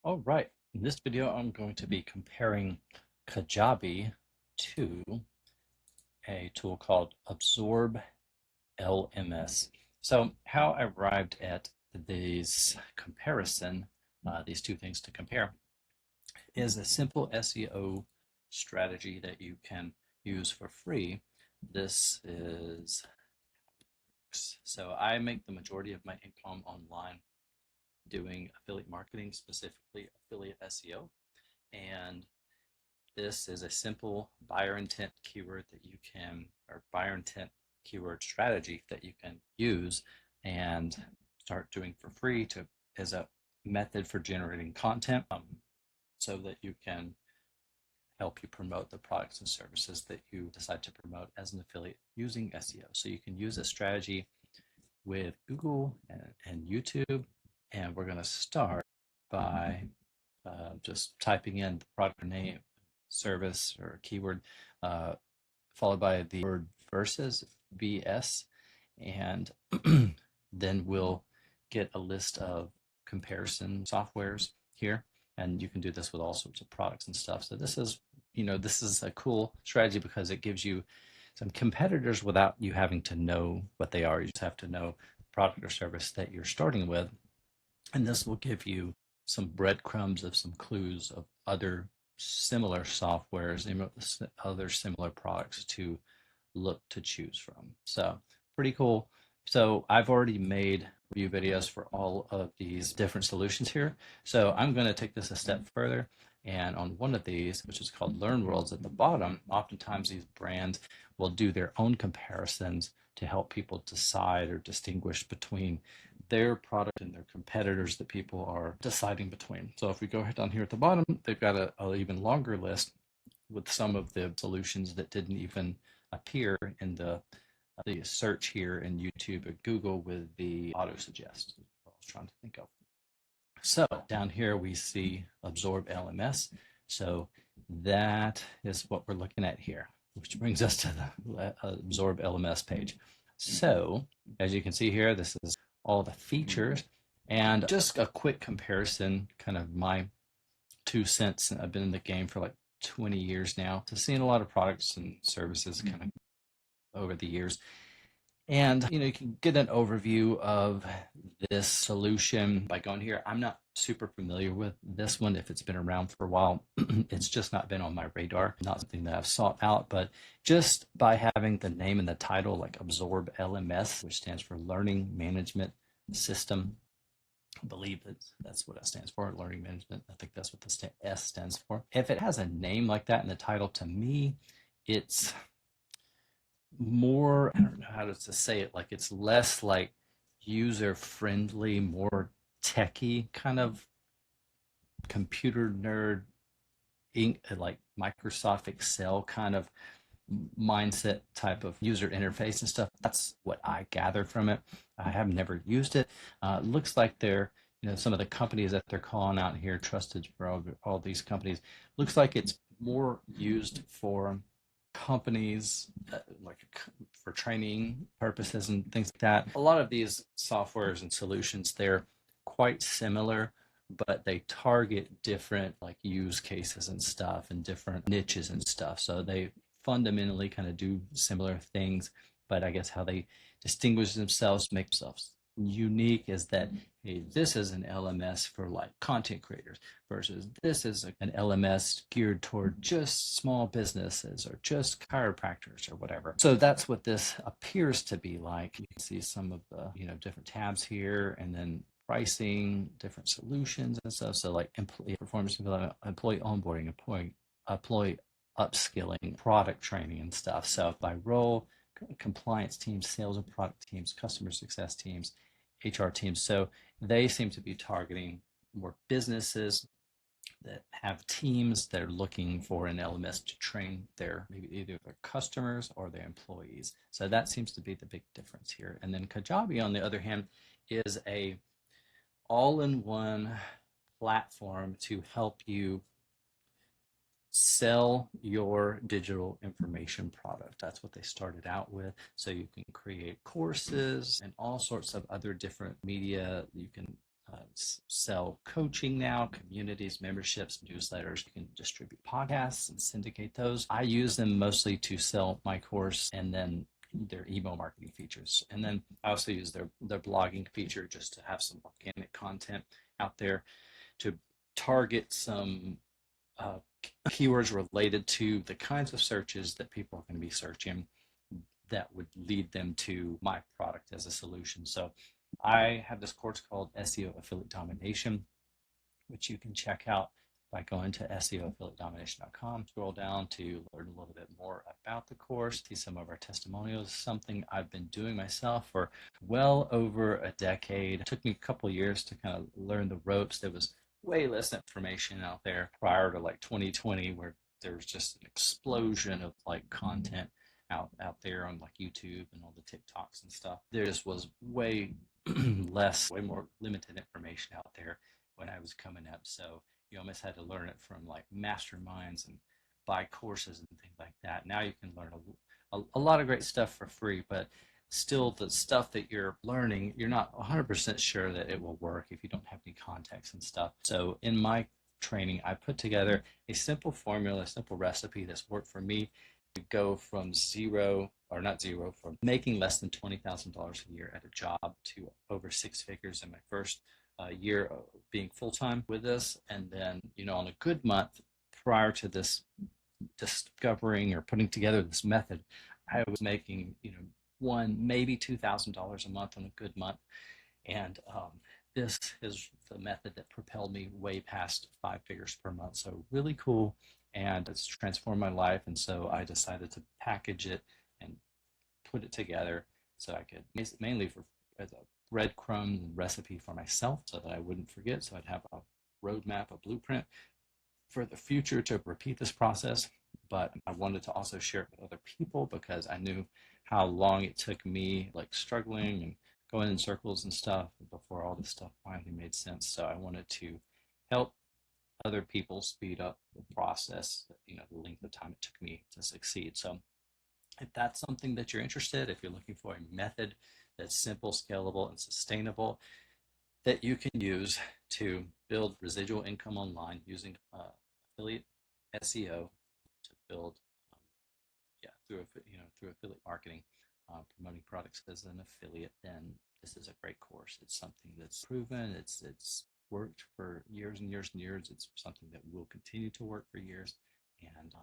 All right, in this video, I'm going to be comparing Kajabi to a tool called Absorb LMS. So how I arrived at these comparison, these two things to compare, is a simple SEO strategy that you can use for free. This is so I make the majority of my income online doing affiliate marketing, specifically affiliate SEO. And this is a simple buyer intent keyword that you can, or buyer intent keyword strategy that you can use and start doing for free to as a method for generating content, so that you can help you promote the products and services that you decide to promote as an affiliate using SEO. So you can use a strategy with Google and YouTube. And we're going to start by just typing in the product name, service, or keyword, followed by the word versus, VS, and then we'll get a list of comparison softwares here. And you can do this with all sorts of products and stuff. So this is, this is a cool strategy because it gives you some competitors without you having to know what they are. You just have to know the product or service that you're starting with. And this will give you some breadcrumbs of some clues of other similar softwares, other similar products to look to choose from. So pretty cool. So I've already made review videos for all of these different solutions here. So I'm going to take this a step further. And on one of these, which is called Learn Worlds at the bottom, oftentimes these brands will do their own comparisons to help people decide or distinguish between their product and their competitors that people are deciding between. So if we go down here at the bottom, they've got an even longer list with some of the solutions that didn't even appear in the search here in YouTube or Google with the auto suggest. I was trying to think of. So down here we see Absorb LMS. So that is what we're looking at here, which brings us to the Absorb LMS page. So as you can see here, this is all the features and just a quick comparison, kind of my 2 cents. I've been in the game for like 20 years now, to seeing a lot of products and services kind of over the years. And you can get an overview of this solution by going here. I'm not super familiar with this one if it's been around for a while. It's just not been on my radar, not something that I've sought out, but just by having the name and the title like Absorb LMS, which stands for Learning Management System. I believe that's what it stands for, learning management. I think that's what the S stands for. If it has a name like that in the title, to me, it's more, I don't know how to say it, like it's less like user friendly, more techie kind of computer nerd, like Microsoft Excel kind of mindset type of user interface and stuff. That's what I gather from it. I have never used it. Looks like they're, some of the companies that they're calling out here, trusted for all these companies, looks like it's more used for companies, like for training purposes and things like that. A lot of these softwares and solutions, they're quite similar, but they target different like use cases and stuff and different niches and stuff. So they fundamentally kind of do similar things, but I guess how they distinguish themselves, make themselves unique, is that, hey, this is an LMS for like content creators versus this is an LMS geared toward just small businesses or just chiropractors or whatever. So that's what this appears to be like. You can see some of the different tabs here, and then pricing, different solutions and stuff. So like employee performance development, employee onboarding, employee upskilling, product training and stuff. So by role, compliance teams, sales and product teams, customer success teams, HR teams. So they seem to be targeting more businesses that have teams that are looking for an LMS to train their, maybe either their customers or their employees. So that seems to be the big difference here. And then Kajabi, on the other hand, is a all-in-one platform to help you sell your digital information product. That's what they started out with. So you can create courses and all sorts of other different media. You can sell coaching now, communities, memberships, newsletters. You can distribute podcasts and syndicate those. I use them mostly to sell my course and then their email marketing features. And then I also use their blogging feature just to have some organic content out there to target some keywords related to the kinds of searches that people are going to be searching that would lead them to my product as a solution. So I have this course called SEO Affiliate Domination, which you can check out by going to SEOaffiliatedomination.com. Scroll down to learn a little bit more about the course, see some of our testimonials, something I've been doing myself for well over a decade. It took me a couple years to kind of learn the ropes. There was way less information out there prior to like 2020, where there was just an explosion of like content out there on like YouTube and all the TikToks and stuff. There just was way way more limited information out there when I was coming up. So you almost had to learn it from like masterminds and buy courses and things like that. Now you can learn a lot of great stuff for free, but still the stuff that you're learning, you're not 100% sure that it will work if you don't have any context and stuff. So in my training, I put together a simple formula, a simple recipe that's worked for me to go from from making less than $20,000 a year at a job to over six figures in my first year of being full-time with this. And then, on a good month prior to this discovering or putting together this method, I was making, maybe $2,000 a month on a good month. And this is the method that propelled me way past five figures per month. So really cool. And it's transformed my life. And so I decided to package it and put it together so I could, mainly as a breadcrumb recipe for myself so that I wouldn't forget. So I'd have a roadmap, a blueprint for the future to repeat this process. But I wanted to also share it with other people because I knew how long it took me, like struggling and going in circles and stuff before all this stuff finally made sense. So I wanted to help other people speed up the process, the length of time it took me to succeed. So if that's something that you're interested, if you're looking for a method that's simple, scalable, and sustainable that you can use to build residual income online using affiliate SEO to build, through affiliate marketing, promoting products as an affiliate, then this is a great course. It's something that's proven. It's worked for years and years and years. It's something that will continue to work for years. And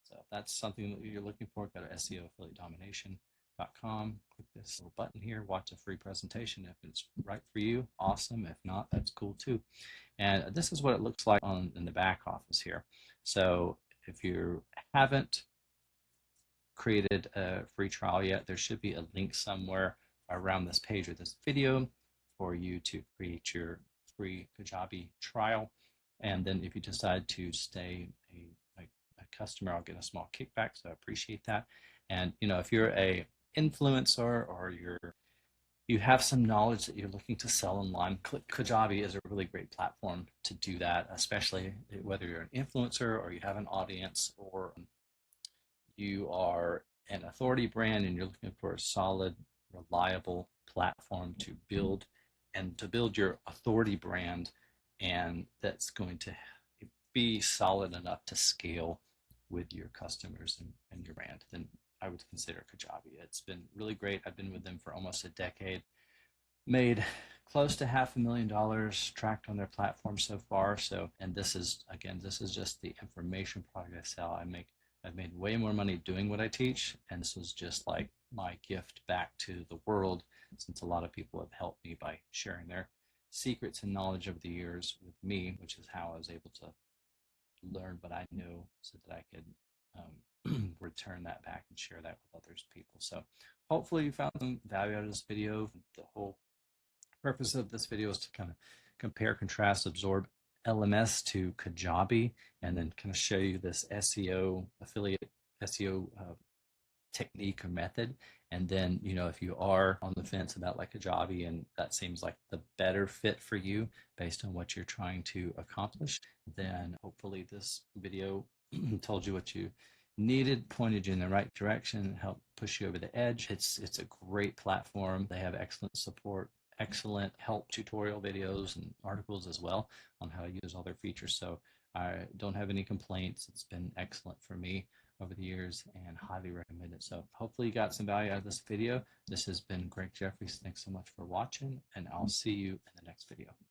so if that's something that you're looking for, go to SEOaffiliatedomination.com. Click this little button here, watch a free presentation. If it's right for you, awesome. If not, that's cool too. And this is what it looks like in the back office here. So if you haven't created a free trial yet, there should be a link somewhere around this page or this video for you to create your free Kajabi trial. And then if you decide to stay a customer, I'll get a small kickback, so I appreciate that. And if you're a influencer or you have some knowledge that you're looking to sell online, Kajabi is a really great platform to do that, especially whether you're an influencer or you have an audience or you are an authority brand and you're looking for a solid, reliable platform to build your authority brand, and that's going to be solid enough to scale with your customers and your brand, then I would consider Kajabi. It's been really great. I've been with them for almost a decade, made close to $500,000 tracked on their platform so far. So, and this is just the information product I sell. I've made way more money doing what I teach, and this was just like my gift back to the world, since a lot of people have helped me by sharing their secrets and knowledge over the years with me, which is how I was able to learn what I knew so that I could return that back and share that with others people. So hopefully you found some value out of this video. The whole purpose of this video is to kind of compare, contrast, absorb LMS to Kajabi, and then kind of show you this affiliate SEO technique or method. And then, if you are on the fence about like Kajabi and that seems like the better fit for you based on what you're trying to accomplish, then hopefully this video told you what you needed, pointed you in the right direction, and helped push you over the edge. It's a great platform. They have excellent support, excellent help tutorial videos and articles as well on how to use all their features. So I don't have any complaints. It's been excellent for me over the years and highly recommend it. So hopefully you got some value out of this video. This has been Greg Jeffries. Thanks so much for watching, and I'll see you in the next video.